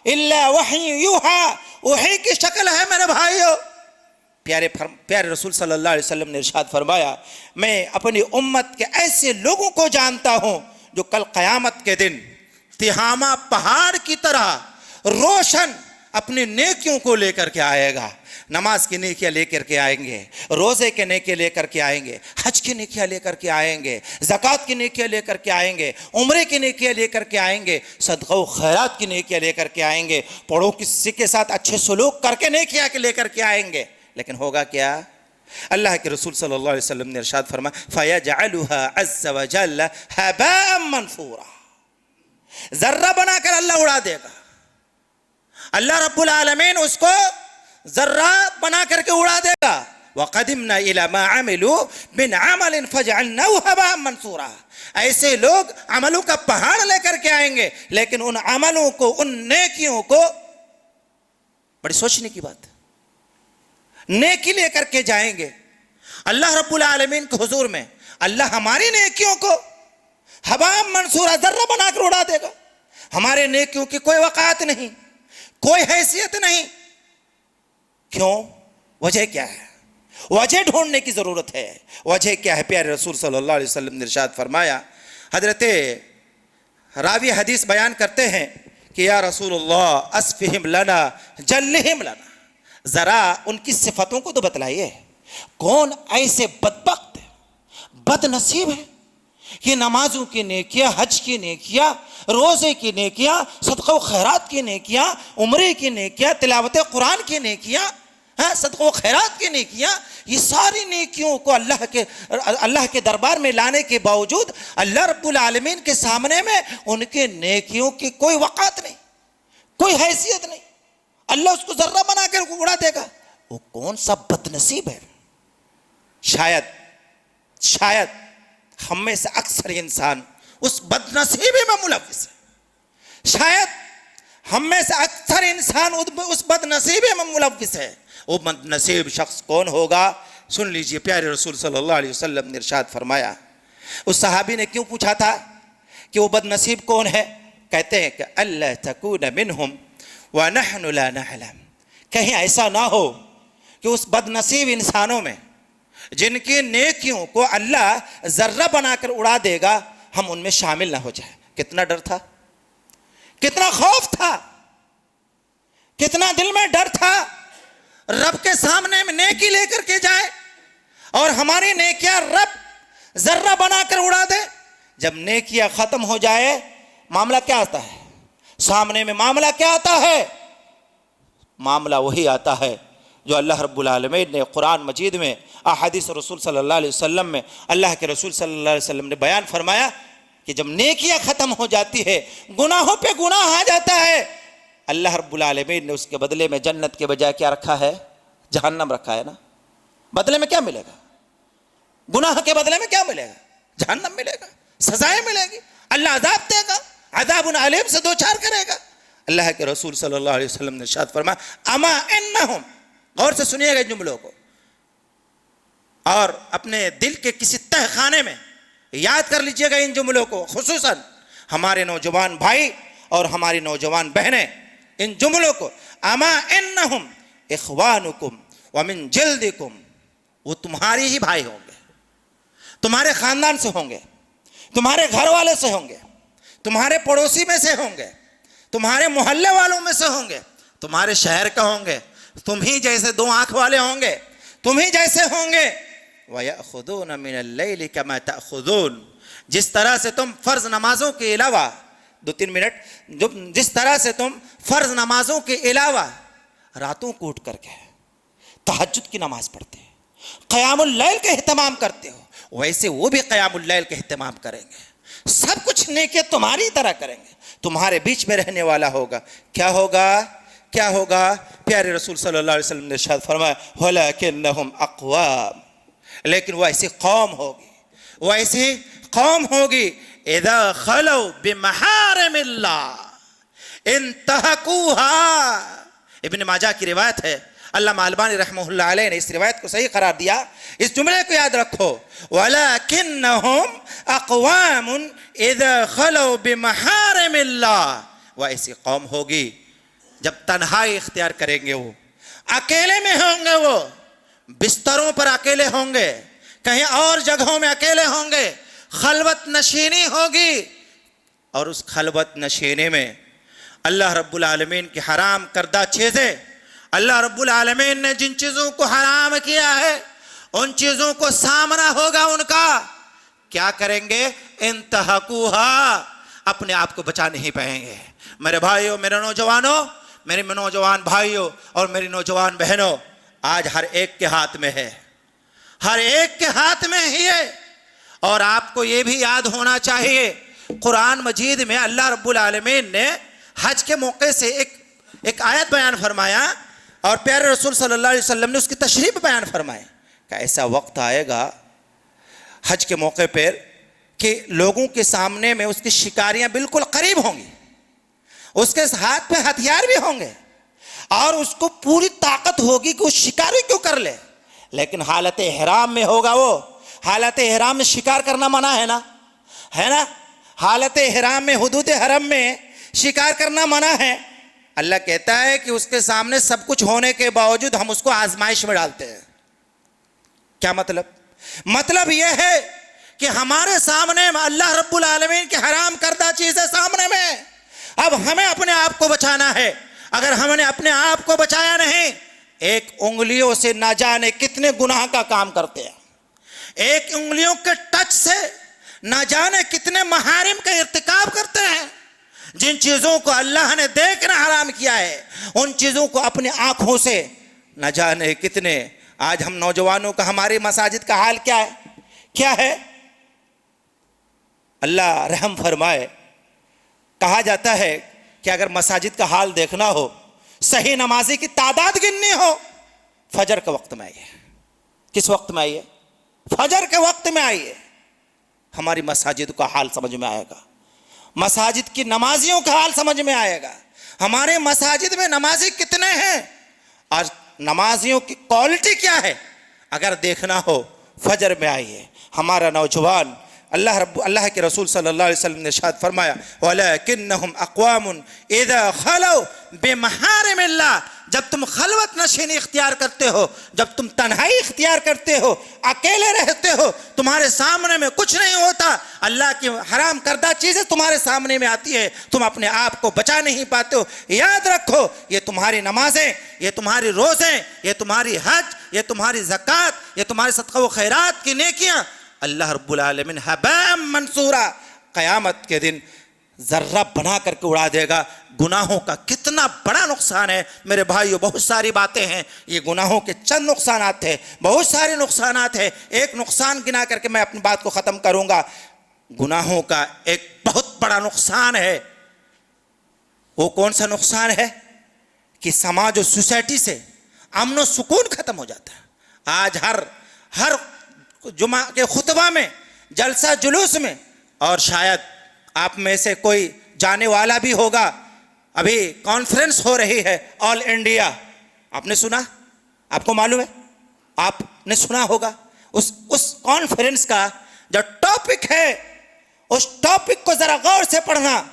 الا وحی یوحا، وحی کی شکل ہے میرے بھائیو۔ پیارے رسول صلی اللہ علیہ وسلم نے ارشاد فرمایا میں اپنی امت کے ایسے لوگوں کو جانتا ہوں جو کل قیامت کے دن تہامہ پہاڑ کی طرح روشن اپنی نیکیوں کو لے کر کے آئے گا۔ نماز کی نیکیاں لے کر کے آئیں گے، روزے کے نیکیاں لے کر کے آئیں گے، حج کی نیکیاں لے کر کے آئیں گے، زکوٰۃ کی نیکیاں لے کر کے آئیں گے، عمرے کی نیکیاں لے کر کے آئیں گے، صدقہ و خیرات کی نیکیاں لے کر کے آئیں گے، پڑھو کسی کے ساتھ اچھے سلوک کر کے نیکیاں لے کر کے آئیں گے۔ لیکن ہوگا کیا؟ اللہ کے رسول صلی اللہ علیہ وسلم نے ارشاد فرمایا فَيَجْعَلُهَا عَزَّ وَجَلَّ هَبَاءً مَنْثُورًا، ذرہ بنا کر اللہ اڑا دے گا۔ اللہ رب العالمین اس کو ذرہ بنا کر کے اڑا دے گا۔ وَقَدِمْنَا إِلَى مَا عَمِلُوا مِنْ عَمَلٍ فَجْعَلْنَاهُ هَبَاءً مَنْثُورًا، ایسے لوگ عملوں کا پہاڑ لے کر کے آئیں گے، لیکن ان عملوں کو، ان نیکیوں کو، بڑی سوچنے کی بات ہے، نیکی لے کر کے جائیں گے اللہ رب العالمین کے حضور میں، اللہ ہماری نیکیوں کو ہباء منصورا ذرہ بنا کر اڑا دے گا۔ ہمارے نیکیوں کی کوئی وقعت نہیں، کوئی حیثیت نہیں۔ کیوں؟ وجہ کیا ہے؟ وجہ ڈھونڈنے کی ضرورت ہے۔ وجہ کیا ہے؟ پیارے رسول صلی اللہ علیہ وسلم نے ارشاد فرمایا، حضرت راوی حدیث بیان کرتے ہیں کہ یا رسول اللہ اسفہم لنا جلہم لنا، ذرا ان کی صفتوں کو تو بتلائیے، کون ایسے بدبخت بد نصیب ہے کہ نمازوں کی نیکیاں، حج کی نیکیاں، روزے کی نیکیاں، صدقہ و خیرات کی نیکیاں، عمرے کی نیکیاں، تلاوت قرآن کی نیکیاں، صدقہ و خیرات کی نیکیاں، یہ ساری نیکیوں کو اللہ کے دربار میں لانے کے باوجود اللہ رب العالمین کے سامنے میں ان کے نیکیوں کی کوئی وقعت نہیں، کوئی حیثیت نہیں، اللہ اس کو ذرہ بنا کر اڑا دے گا۔ وہ کون سا بد نصیب ہے؟ شاید ہم میں سے اکثر انسان اس بد نصیبی میں ملوث ہے، شاید ہم میں سے اکثر انسان اس بد نصیبی میں ملوث ہے۔ وہ بد نصیب شخص کون ہوگا؟ سن لیجئے، پیارے رسول صلی اللہ علیہ وسلم نے ارشاد فرمایا، اس صحابی نے کیوں پوچھا تھا کہ وہ بد نصیب کون ہے؟ کہتے ہیں کہ اللہ تکون منہم وَنَحْنُ لَا نَعْلَمْ، کہیں ایسا نہ ہو کہ اس بد نصیب انسانوں میں جن کی نیکیوں کو اللہ ذرہ بنا کر اڑا دے گا، ہم ان میں شامل نہ ہو جائیں۔ کتنا ڈر تھا، کتنا خوف تھا، کتنا دل میں ڈر تھا، رب کے سامنے میں نیکی لے کر کے جائے اور ہماری نیکیاں رب ذرہ بنا کر اڑا دے۔ جب نیکیاں ختم ہو جائے معاملہ کیا آتا ہے؟ سامنے میں معاملہ کیا آتا ہے؟ معاملہ وہی آتا ہے جو اللہ رب العالمین نے قرآن مجید میں، احادیث رسول صلی اللہ علیہ وسلم میں اللہ کے رسول صلی اللہ علیہ وسلم نے بیان فرمایا کہ جب نیکیاں ختم ہو جاتی ہے، گناہوں پہ گناہ آ جاتا ہے، اللہ رب العالمین نے اس کے بدلے میں جنت کے بجائے کیا رکھا ہے؟ جہنم رکھا ہے نا۔ بدلے میں کیا ملے گا؟ گناہ کے بدلے میں کیا ملے گا؟ جہنم ملے گا، سزائیں ملے گی، اللہ عذاب دے گا، عذاب علیم سے دوچار کرے گا۔ اللہ کے رسول صلی اللہ علیہ وسلم نے ارشاد فرمایا اما انہم، غور سے سنیے گا جملوں کو اور اپنے دل کے کسی تہ خانے میں یاد کر لیجئے گا ان جملوں کو، خصوصاً ہمارے نوجوان بھائی اور ہماری نوجوان بہنیں ان جملوں کو، اما انہم اخوانکم ومن جلدکم، وہ تمہاری ہی بھائی ہوں گے، تمہارے خاندان سے ہوں گے، تمہارے گھر والے سے ہوں گے، تمہارے پڑوسی میں سے ہوں گے، تمہارے محلے والوں میں سے ہوں گے، تمہارے شہر کا ہوں گے، تم ہی جیسے دو آنکھ والے ہوں گے، تم ہی جیسے ہوں گے۔ وَيَأْخُذُونَ مِنَ اللَّيْلِ كَمَا تَأْخُذُونَ، جس طرح سے تم فرض نمازوں کے علاوہ، 2-3 منٹ، جس طرح سے تم فرض نمازوں کے علاوہ راتوں کو اٹھ کر کے تہجد کی نماز پڑھتے ہو، قیام اللیل کا اہتمام کرتے ہو، ویسے وہ بھی قیام اللیل کا اہتمام کریں گے، سب کچھ نیکی تمہاری طرح کریں گے، تمہارے بیچ میں رہنے والا ہوگا۔ کیا ہوگا؟ کیا ہوگا؟ پیارے رسول صلی اللہ علیہ وسلم نے ارشاد فرمایا وَلَكِنَّهُمْ أَقْوَامٌ، لیکن وہ ایسی قوم ہوگی، وہ ایسی قوم ہوگی اِذَا خَلَوْا بِمَحَارِمِ اللَّهِ انتہکوها۔ ابن ماجہ کی روایت ہے، علامہ البانی رحمہ اللہ علیہ نے اس روایت کو صحیح قرار دیا، اس جملے کو یاد رکھو، وَلَكِنَّهُمْ أَقْوَامٌ إِذَا خَلَوْا بِمَحَارِمِ اللَّهِ، وہ ایسی قوم ہوگی جب تنہائی اختیار کریں گے، وہ اکیلے میں ہوں گے، وہ بستروں پر اکیلے ہوں گے، کہیں اور جگہوں میں اکیلے ہوں گے، خلوت نشینی ہوگی، اور اس خلوت نشینے میں اللہ رب العالمین کی حرام کردہ چیزیں، اللہ رب العالمین نے جن چیزوں کو حرام کیا ہے ان چیزوں کو سامنا ہوگا ان کا، کیا کریں گے؟ انتہکوہا، اپنے آپ کو بچا نہیں پائیں گے۔ میرے بھائیوں، میرے نوجوانوں، میرے نوجوان بھائیوں اور میری نوجوان بہنوں، آج ہر ایک کے ہاتھ میں ہے، ہر ایک کے ہاتھ میں ہی ہے۔ اور آپ کو یہ بھی یاد ہونا چاہیے، قرآن مجید میں اللہ رب العالمین نے حج کے موقع سے ایک آیت بیان فرمایا، اور پیارے رسول صلی اللہ علیہ وسلم نے اس کی تشریح بیان فرمائی کہ ایسا وقت آئے گا حج کے موقع پر کہ لوگوں کے سامنے میں اس کی شکاریاں بالکل قریب ہوں گی، اس کے ہاتھ پہ ہتھیار بھی ہوں گے، اور اس کو پوری طاقت ہوگی کہ وہ شکار کیوں کر لے، لیکن حالت احرام میں ہوگا۔ وہ حالت احرام میں شکار کرنا منع ہے نا، ہے نا؟ حالت احرام میں، حدود حرم میں شکار کرنا منع ہے۔ اللہ کہتا ہے کہ اس کے سامنے سب کچھ ہونے کے باوجود ہم اس کو آزمائش میں ڈالتے ہیں۔ کیا مطلب؟ مطلب یہ ہے کہ ہمارے سامنے اللہ رب العالمین کی حرام کردہ چیزیں سامنے میں، اب ہمیں اپنے آپ کو بچانا ہے۔ اگر ہم نے اپنے آپ کو بچایا نہیں، ایک انگلیوں سے نہ جانے کتنے گناہ کا کام کرتے ہیں، ایک انگلیوں کے ٹچ سے نہ جانے کتنے محارم کا ارتکاب کرتے ہیں۔ جن چیزوں کو اللہ نے دیکھنا حرام کیا ہے، ان چیزوں کو اپنی آنکھوں سے نہ جانے کتنے۔ آج ہم نوجوانوں کا، ہماری مساجد کا حال کیا ہے؟ کیا ہے؟ اللہ رحم فرمائے، کہا جاتا ہے کہ اگر مساجد کا حال دیکھنا ہو، صحیح نمازی کی تعداد گننی ہو، فجر کے وقت میں آئیے۔ کس وقت میں آئیے؟ فجر کے وقت میں آئیے، ہماری مساجد کا حال سمجھ میں آئے گا، مساجد کی نمازیوں کا حال سمجھ میں آئے گا۔ ہمارے مساجد میں نمازی کتنے ہیں اور نمازیوں کی کوالٹی کیا ہے، اگر دیکھنا ہو فجر میں آئیے۔ ہمارا نوجوان، اللہ کے رسول صلی اللہ علیہ وسلم نے ارشاد فرمایا وَلَكِنَّهُمْ أَقْوَامٌ إِذَا خَلَوْا بِمَحَارِمِ اللَّهِ، جب تم خلوت نشینی اختیار کرتے ہو، جب تم تنہائی اختیار کرتے ہو، اکیلے رہتے ہو، تمہارے سامنے میں کچھ نہیں ہوتا، اللہ کی حرام کردہ چیزیں تمہارے سامنے میں آتی ہے، تم اپنے آپ کو بچا نہیں پاتے ہو، یاد رکھو یہ تمہاری نمازیں، یہ تمہاری روزیں، یہ تمہاری حج، یہ تمہاری زکوٰۃ، یہ تمہارے صدقہ و خیرات کی نیکیاں، اللہ رب العالمین حباء منصورا قیامت کے دن ذرہ بنا کر کے اڑا دے گا۔ گناہوں کا کتنا بڑا نقصان ہے میرے بھائیو، بہت ساری باتیں ہیں، یہ گناہوں کے چند نقصانات ہیں، بہت سارے نقصانات ہیں۔ ایک نقصان گنا کر کے میں اپنی بات کو ختم کروں گا۔ گناہوں کا ایک بہت بڑا نقصان ہے، وہ کون سا نقصان ہے؟ کہ سماج و سوسائٹی سے امن و سکون ختم ہو جاتا ہے۔ آج ہر جمعہ کے خطبہ میں، جلسہ جلوس میں، اور شاید آپ میں سے کوئی جانے والا بھی ہوگا، ابھی کانفرنس ہو رہی ہے آل انڈیا، آپ نے سنا؟ آپ کو معلوم ہے؟ آپ نے سنا ہوگا اس کانفرنس کا جو ٹاپک ہے، اس ٹاپک کو ذرا غور سے پڑھنا۔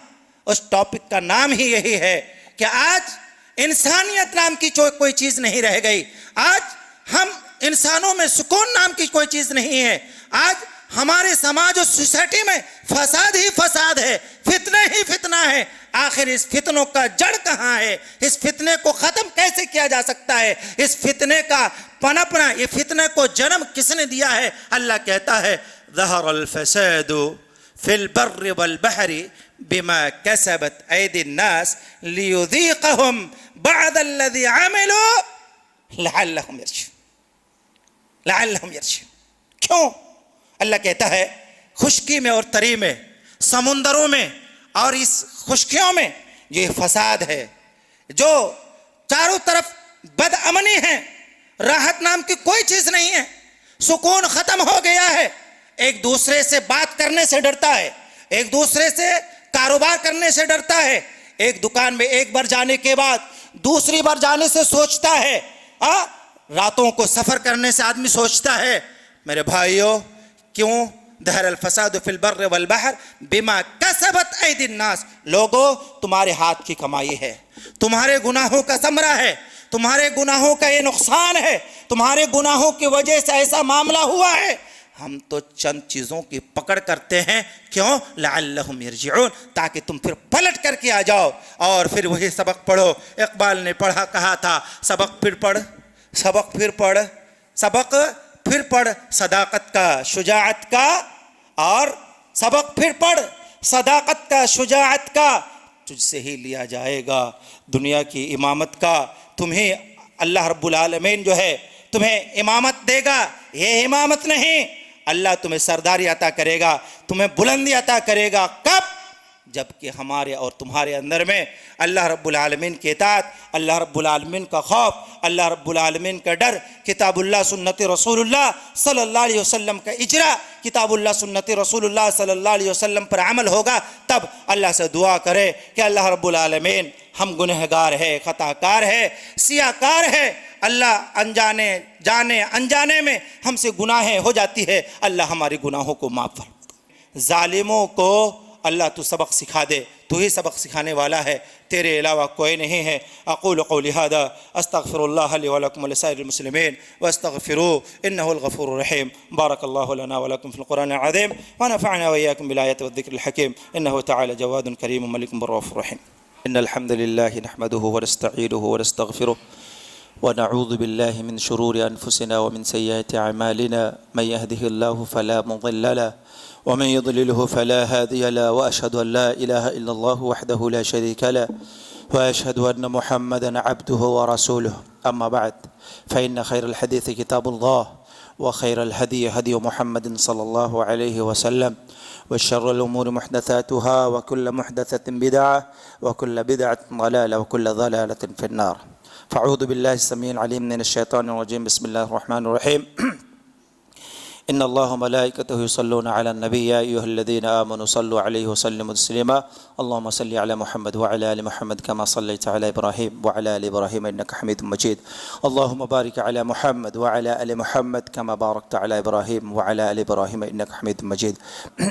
اس ٹاپک کا نام ہی یہی ہے کہ آج انسانیت نام کی کوئی چیز نہیں رہ گئی، آج ہم انسانوں میں سکون نام کی کوئی چیز نہیں ہے، آج ہمارے سماج و سوسائٹی میں فساد ہی فساد ہے، فتنہ ہی فتنہ ہے۔ آخر اس فتنوں کا جڑ کہاں ہے؟ اس فتنے کو ختم کیسے کیا جا سکتا ہے؟ اس فتنے کا پنپنا، یہ فتنے کو جنم کس نے دیا ہے؟ اللہ کہتا ہے ظہر الفساد فی البر والبحر بما کسبت ایدی الناس لیذیقہم بعد الذی عملوا لعلہم یرجعون۔ کیوں؟ اللہ کہتا ہے خشکی میں اور تری میں، سمندروں میں اور اس خشکیوں میں یہ فساد ہے، جو چاروں طرف بد امنی ہے، راحت نام کی کوئی چیز نہیں ہے، سکون ختم ہو گیا ہے، ایک دوسرے سے بات کرنے سے ڈرتا ہے، ایک دوسرے سے کاروبار کرنے سے ڈرتا ہے، ایک دکان میں ایک بار جانے کے بعد دوسری بار جانے سے سوچتا ہے، راتوں کو سفر کرنے سے آدمی سوچتا ہے۔ میرے بھائیوں، کیوں؟ ظہر الفساد فی البر والبحر بما کسبت ایدی الناس، لوگوں تمہارے ہاتھ کی کمائی ہے، تمہارے گناہوں کا ثمرہ ہے، تمہارے گناہوں کا یہ نقصان ہے، تمہارے گناہوں کی وجہ سے ایسا معاملہ ہوا ہے۔ ہم تو چند چیزوں کی پکڑ کرتے ہیں، کیوں؟ لعلہم یرجعون، تاکہ تم پھر پلٹ کر کے آ جاؤ اور پھر وہی سبق پڑھو۔ اقبال نے کہا تھا سبق پھر پڑھ، سبق پھر پڑھ، سبق پھر پڑھ صداقت کا، شجاعت کا، اور سبق پھر پڑھ صداقت کا، شجاعت کا، تجھ سے ہی لیا جائے گا دنیا کی امامت کا۔ تمہیں اللہ رب العالمین جو ہے تمہیں امامت دے گا، یہ امامت نہیں، اللہ تمہیں سرداری عطا کرے گا، تمہیں بلندی عطا کرے گا۔ کب؟ جبکہ ہمارے اور تمہارے اندر میں اللہ رب العالمین کی اطاعت، اللہ رب العالمین کا خوف، اللہ رب العالمین کا ڈر، کتاب اللہ سنت رسول اللہ صلی اللہ علیہ وسلم کا اجرا، کتاب اللہ سنت رسول اللہ صلی اللہ علیہ وسلم پر عمل ہوگا۔ تب اللہ سے دعا کرے کہ اللہ رب العالمین، ہم گنہگار ہے، خطا کار ہے، سیاہ کار ہے، اللہ جانے انجانے میں ہم سے گناہیں ہو جاتی ہے، اللہ ہمارے گناہوں کو معاف فرما۔ ظالموں کو اللہ تو سبق سکھا دے، تو ہی سبق سکھانے والا ہے، تیرے علاوہ کوئی نہیں ہے۔ اقول قولی ھذا استغفر اللہ لی ولکم ولسائر المسلمین واستغفروه انه الغفور الرحیم۔ بارک اللہ لنا ولکم فی القرآن العظیم ونفعنا وإياكم بالآیات والذکر الحکیم، انه تعالی جواد کریم ملک رؤوف رحیم۔ ان الحمد للہ نحمده ونستعینه ونستغفره ونعوذ بالله من شرور أنفسنا ومن سيئات أعمالنا، من يهده الله فلا مضل له ومن يضلله فلا هادي له، وأشهد أن لا إله إلا الله وحده لا شريك له، وأشهد أن محمدا عبده ورسوله، أما بعد فإن خير الحديث كتاب الله، وخير الهدي هدي محمد صلى الله عليه وسلم، وشر الأمور محدثاتها، وكل محدثة بدعة، وكل بدعة ضلالة، وكل ضلالة في النار۔ فاعوذ بالله السميع العليم من الشيطان الرجيم، بسم الله الرحمن الرحيم۔ إن الله وملائكته يصلون على النبي، يا أيها الذين آمنوا صلوا عليه وسلموا تسليما، اللهم صل على محمد وعلى آل محمد كما صليت على إبراهيم وعلى آل إبراهيم إنك حميد مجيد، اللهم بارك على محمد وعلى آل محمد كما باركت على إبراهيم وعلى آل إبراهيم إنك حميد مجيد۔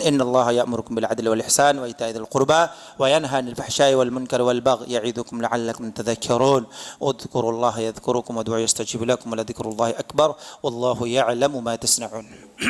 إن الله يأمركم بالعدل والإحسان وإيتاء ذي القربى وينهى عن الفحشاء والمنكر والبغي يعظكم لعلكم تذكرون، اذكروا الله يذكركم وادعوه يستجيب لكم ولذكر الله أكبر والله يعلم ما تصنعون۔